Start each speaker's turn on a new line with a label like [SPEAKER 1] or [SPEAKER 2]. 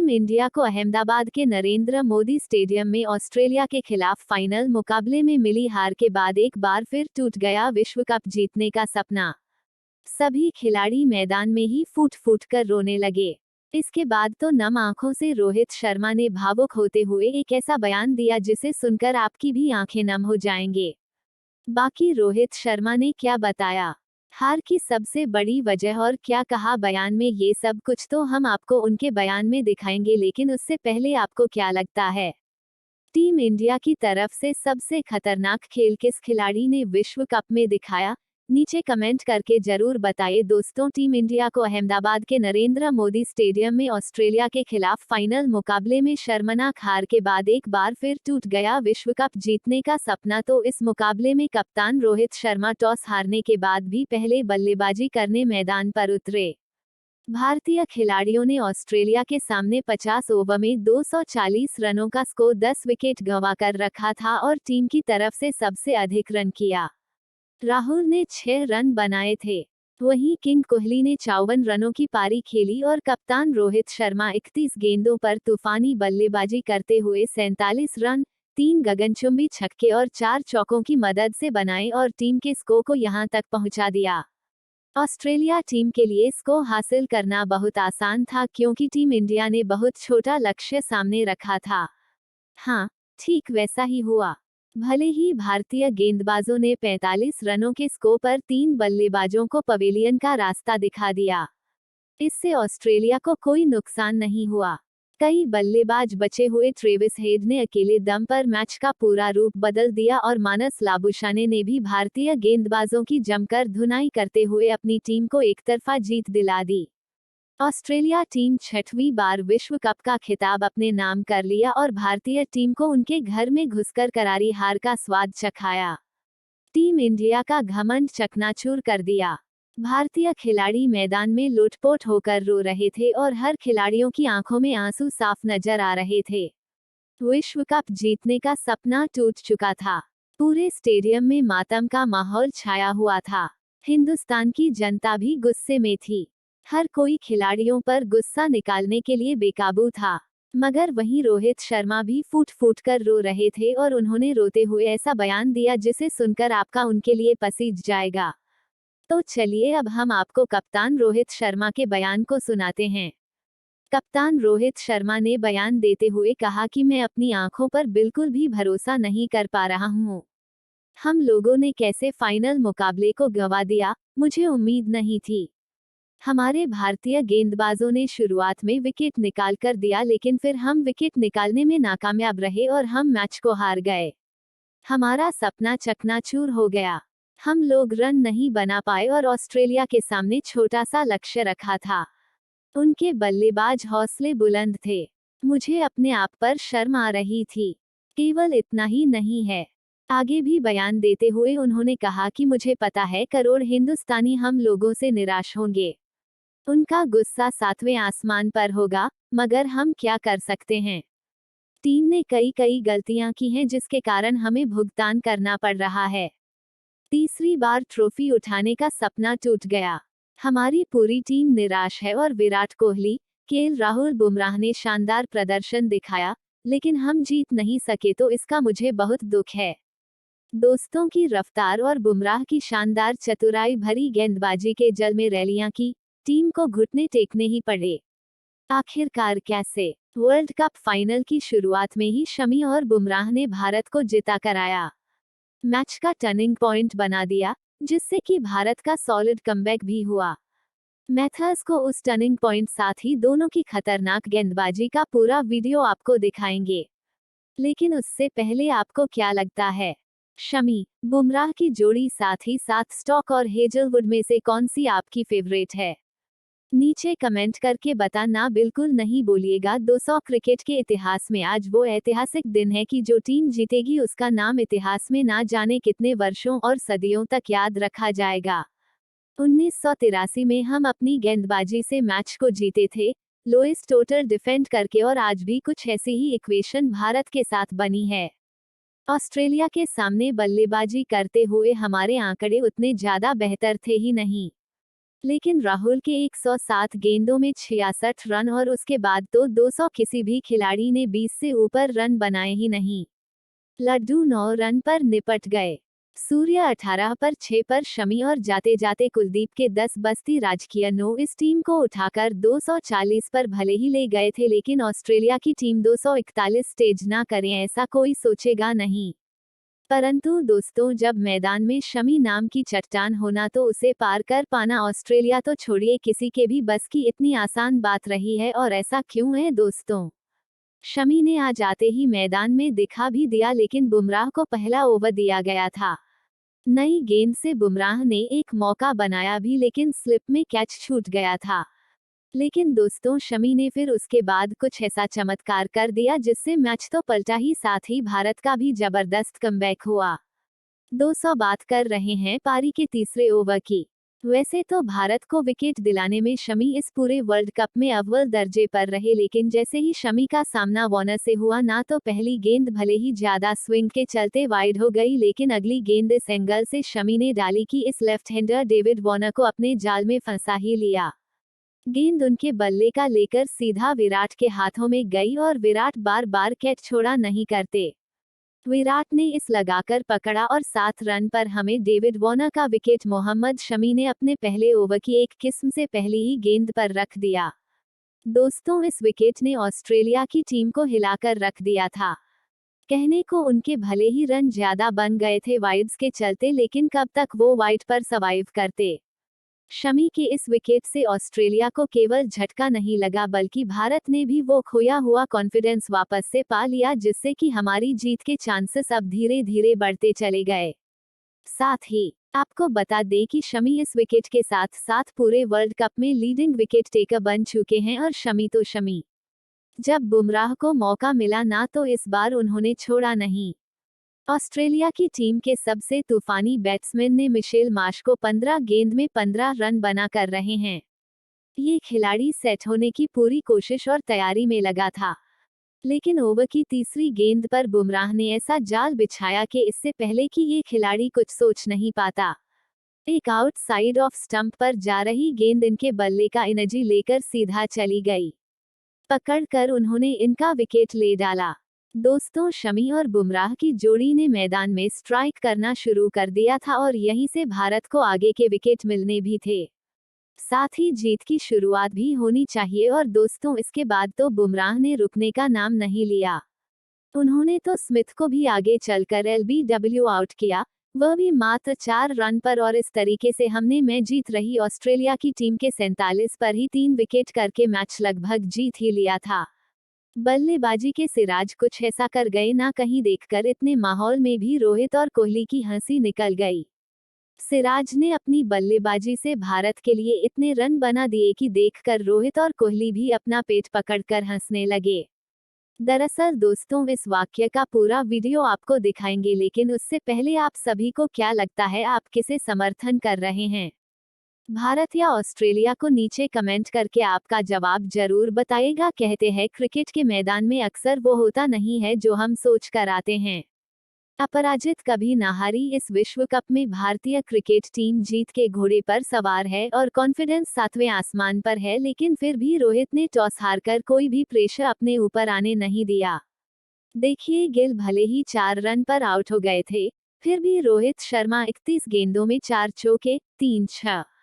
[SPEAKER 1] Team India को अहमदाबाद के Narendra Modi stadium में ऑस्ट्रेलिया के खिलाफ फाइनल मुकाबले में मिली हार के बाद एक बार फिर टूट गया विश्व कप जीतने का सपना। सभी खिलाड़ी मैदान में ही फूट फूट कर रोने लगे। इसके बाद तो नम आंखों से रोहित शर्मा ने भावुक होते हुए एक ऐसा बयान दिया जिसे सुनकर आपकी भी आंखें नम हो जाएंगे। बाकी रोहित शर्मा ने क्या बताया, हार की सबसे बड़ी वजह और क्या कहा बयान में, ये सब कुछ तो हम आपको उनके बयान में दिखाएंगे, लेकिन उससे पहले आपको क्या लगता है, टीम इंडिया की तरफ से सबसे खतरनाक खेल किस खिलाड़ी ने विश्व कप में दिखाया? नीचे कमेंट करके जरूर बताइए दोस्तों। टीम इंडिया को अहमदाबाद के नरेंद्र मोदी स्टेडियम में ऑस्ट्रेलिया के खिलाफ फाइनल मुकाबले में शर्मनाक हार के बाद एक बार फिर टूट गया विश्व कप जीतने का सपना। तो इस मुकाबले में कप्तान रोहित शर्मा टॉस हारने के बाद भी पहले बल्लेबाजी करने मैदान पर उतरे। भारतीय खिलाड़ियों ने ऑस्ट्रेलिया के सामने 50 ओवर में 240 रनों का स्कोर 10 विकेट गंवाकर रखा था और टीम की तरफ से सबसे अधिक रन किया। राहुल ने 6 रन बनाए थे, वहीं किंग कोहली ने 54 रनों की पारी खेली और कप्तान रोहित शर्मा 31 गेंदों पर तूफानी बल्लेबाजी करते हुए 47 रन, 3 गगनचुंबी छक्के और 4 चौकों की मदद से बनाए और टीम के स्कोर को यहां तक पहुंचा दिया। ऑस्ट्रेलिया टीम के लिए इसको हासिल करना बहुत आसान था क्योंकि टीम इंडिया ने बहुत छोटा लक्ष्य सामने रखा था। हाँ, ठीक वैसा ही हुआ। भले ही भारतीय गेंदबाजों ने 45 रनों के स्कोर पर 3 बल्लेबाजों को पवेलियन का रास्ता दिखा दिया, इससे ऑस्ट्रेलिया को कोई नुकसान नहीं हुआ। कई बल्लेबाज बचे हुए ट्रेविस हेड ने अकेले दम पर मैच का पूरा रूप बदल दिया और मानस लाबुशाने ने भी भारतीय गेंदबाजों की जमकर धुनाई करते हुए अपनी टीम को एकतरफा जीत दिला दी। ऑस्ट्रेलिया टीम 6वीं बार विश्व कप का खिताब अपने नाम कर लिया और भारतीय टीम को उनके घर में घुसकर करारी हार का स्वाद चखाया। टीम इंडिया का घमंड चकनाचूर कर दिया। भारतीय खिलाड़ी मैदान में लुटपुट होकर रो रहे थे और हर खिलाड़ियों की आंखों में आंसू साफ नजर आ रहे थे। विश्व कप जीतने का सपना टूट चुका था। पूरे स्टेडियम में मातम का माहौल छाया हुआ था। हिंदुस्तान की जनता भी गुस्से में थी। हर कोई खिलाड़ियों पर गुस्सा निकालने के लिए बेकाबू था, मगर वहीं रोहित शर्मा भी फूट फूट कर रो रहे थे और उन्होंने रोते हुए ऐसा बयान दिया जिसे सुनकर आपका उनके लिए पसीज जाएगा। तो चलिए अब हम आपको कप्तान रोहित शर्मा के बयान को सुनाते हैं। कप्तान रोहित शर्मा ने बयान देते हुए कहा कि मैं अपनी आंखों पर बिल्कुल भी भरोसा नहीं कर पा रहा हूँ। हम लोगों ने कैसे फाइनल मुकाबले को गंवा दिया, मुझे उम्मीद नहीं थी। हमारे भारतीय गेंदबाजों ने शुरुआत में विकेट निकाल कर दिया, लेकिन फिर हम विकेट निकालने में नाकामयाब रहे और हम मैच को हार गए। हमारा सपना चकनाचूर हो गया। हम लोग रन नहीं बना पाए और ऑस्ट्रेलिया के सामने छोटा सा लक्ष्य रखा था। उनके बल्लेबाज हौसले बुलंद थे। मुझे अपने आप पर शर्म आ रही थी। केवल इतना ही नहीं है, आगे भी बयान देते हुए उन्होंने कहा कि मुझे पता है करोड़ हिंदुस्तानी हम लोगों से निराश होंगे। उनका गुस्सा 7वें आसमान पर होगा, मगर हम क्या कर सकते हैं। टीम ने कई गलतियां की हैं जिसके कारण हमें भुगतान करना पड़ रहा है। तीसरी बार ट्रॉफी उठाने का सपना टूट गया। हमारी पूरी टीम निराश है और विराट कोहली, केएल राहुल, बुमराह ने शानदार प्रदर्शन दिखाया, लेकिन हम जीत नहीं सके तो इसका मुझे बहुत दुख है। दोस्तों की रफ्तार और बुमराह की शानदार चतुराई भरी गेंदबाजी के जल में रैलियां की, टीम को घुटने टेकने ही पड़े। आखिरकार कैसे? वर्ल्ड कप फाइनल की शुरुआत में ही शमी और बुमराह ने भारत को जिता कराया। मैच का टर्निंग पॉइंट बना दिया, जिससे कि भारत का सॉलिड कमबैक भी हुआ। मैथर्स को उस टर्निंग पॉइंट साथ ही दोनों की खतरनाक गेंदबाजी का पूरा वीडियो आपको दिखाएंगे। लेकिन उससे पहले आपको क्या लगता है, शमी, बुमराह की जोड़ी साथ ही साथ स्टॉक और हेजलवुड में से कौन सी आपकी फेवरेट है? नीचे कमेंट करके बताना बिल्कुल नहीं भूलिएगा। 200 क्रिकेट के इतिहास में आज वो ऐतिहासिक दिन है कि जो टीम जीतेगी उसका नाम इतिहास में ना जाने कितने वर्षों और सदियों तक याद रखा जाएगा। 1983 में हम अपनी गेंदबाजी से मैच को जीते थे, लोएस्ट टोटल डिफेंड करके, और आज भी कुछ ऐसी ही इक्वेशन भारत के साथ बनी है। ऑस्ट्रेलिया के सामने बल्लेबाजी करते हुए हमारे आंकड़े उतने ज्यादा बेहतर थे ही नहीं। लेकिन राहुल के 107 गेंदों में 66 रन और उसके बाद तो 200 किसी भी खिलाड़ी ने 20 से ऊपर रन बनाए ही नहीं। लड्डू 9 रन पर निपट गए। सूर्य 18 पर 6 पर शमी और जाते जाते कुलदीप के 10 बस्ती राजकीय 9 इस टीम को उठाकर 240 पर भले ही ले गए थे, लेकिन ऑस्ट्रेलिया की टीम 241 स्टेज ना करें ऐसा कोई सोचेगा नहीं। परंतु दोस्तों, जब मैदान में शमी नाम की चट्टान होना तो उसे पार कर पाना ऑस्ट्रेलिया तो छोड़िए किसी के भी बस की इतनी आसान बात रही है। और ऐसा क्यों है दोस्तों? शमी ने आज आते ही मैदान में दिखा भी दिया, लेकिन बुमराह को पहला ओवर दिया गया था। नई गेंद से बुमराह ने एक मौका बनाया भी, लेकिन स्लिप में कैच छूट गया था। लेकिन दोस्तों, शमी ने फिर उसके बाद कुछ ऐसा चमत्कार कर दिया जिससे मैच तो पलटा ही, साथ ही भारत का भी जबरदस्त कमबैक हुआ। 200 बात कर रहे हैं पारी के तीसरे ओवर की। वैसे तो भारत को विकेट दिलाने में शमी इस पूरे वर्ल्ड कप में अव्वल दर्जे पर रहे, लेकिन जैसे ही शमी का सामना वार्नर से हुआ ना, तो पहली गेंद भले ही ज्यादा स्विंग के चलते वाइड हो गई, लेकिन अगली गेंद इस एंगल से शमी ने डाली कि इस लेफ्ट हैंडर डेविड वार्नर को अपने जाल में फंसा ही लिया। गेंद उनके बल्ले का लेकर सीधा विराट के हाथों में गई और विराट बार बार कैच छोड़ा नहीं करते। विराट ने इस लगाकर पकड़ा और 7 रन पर हमें डेविड वार्नर का विकेट मोहम्मद शमी ने अपने पहले ओवर की एक किस्म से पहली ही गेंद पर रख दिया। दोस्तों, इस विकेट ने ऑस्ट्रेलिया की टीम को हिलाकर रख दिया था। कहने को उनके भले ही रन ज्यादा बन गए थे वाइड्स के चलते, लेकिन कब तक वो वाइड पर सर्वाइव करते। शमी के इस विकेट से ऑस्ट्रेलिया को केवल झटका नहीं लगा, बल्कि भारत ने भी वो खोया हुआ कॉन्फिडेंस वापस से पा लिया, जिससे कि हमारी जीत के चांसेस अब धीरे धीरे बढ़ते चले गए। साथ ही आपको बता दें कि शमी इस विकेट के साथ साथ पूरे वर्ल्ड कप में लीडिंग विकेट टेकर बन चुके हैं। और शमी तो शमी, जब बुमराह को मौका मिला ना, तो इस बार उन्होंने छोड़ा नहीं। ऑस्ट्रेलिया की टीम के सबसे तूफानी बैट्समैन ने मिशेल मार्श को 15 गेंद में 15 रन बना कर रहे हैं। ये खिलाड़ी सेट होने की पूरी कोशिश और तैयारी में लगा था, लेकिन ओवर की तीसरी गेंद पर बुमराह ने ऐसा जाल बिछाया कि इससे पहले कि ये खिलाड़ी कुछ सोच नहीं पाता, एक आउटसाइड ऑफ स्टंप पर जा रही गेंद इनके बल्ले का एनर्जी लेकर सीधा चली गई। पकड़कर उन्होंने इनका विकेट ले डाला। दोस्तों, शमी और बुमराह की जोड़ी ने मैदान में स्ट्राइक करना शुरू कर दिया था और यहीं से भारत को आगे के विकेट मिलने भी थे। साथ ही जीत की शुरुआत भी होनी चाहिए। और दोस्तों, इसके बाद तो बुमराह ने रुकने का नाम नहीं लिया। उन्होंने तो स्मिथ को भी आगे चलकर एलबीडब्ल्यू आउट किया, वह भी मात्र 4 रन पर। और इस तरीके से हमने मैच जीत रही ऑस्ट्रेलिया की टीम के 47 पर ही 3 विकेट करके मैच लगभग जीत ही लिया था। बल्लेबाजी के सिराज कुछ ऐसा कर गए ना, कहीं देखकर इतने माहौल में भी रोहित और कोहली की हंसी निकल गई। सिराज ने अपनी बल्लेबाजी से भारत के लिए इतने रन बना दिए कि देखकर रोहित और कोहली भी अपना पेट पकड़कर हंसने लगे। दरअसल दोस्तों, इस वाक्य का पूरा वीडियो आपको दिखाएंगे, लेकिन उससे पहले आप सभी को क्या लगता है, आप किसे समर्थन कर रहे हैं, भारत या ऑस्ट्रेलिया को? नीचे कमेंट करके आपका जवाब जरूर बताइएगा। कहते हैं क्रिकेट के मैदान में अक्सर वो होता नहीं है जो हम सोच कर आते हैं। अपराजित कभी ना हारी इस विश्व कप में भारतीय क्रिकेट टीम जीत के घोड़े पर सवार है और कॉन्फिडेंस 7वें आसमान पर है, लेकिन फिर भी रोहित ने टॉस हारकर कोई भी प्रेशर अपने ऊपर आने नहीं दिया। देखिए, गिल भले ही 4 रन पर आउट हो गए थे, फिर भी रोहित शर्मा 31 गेंदों में 4 चौके 3 छक्के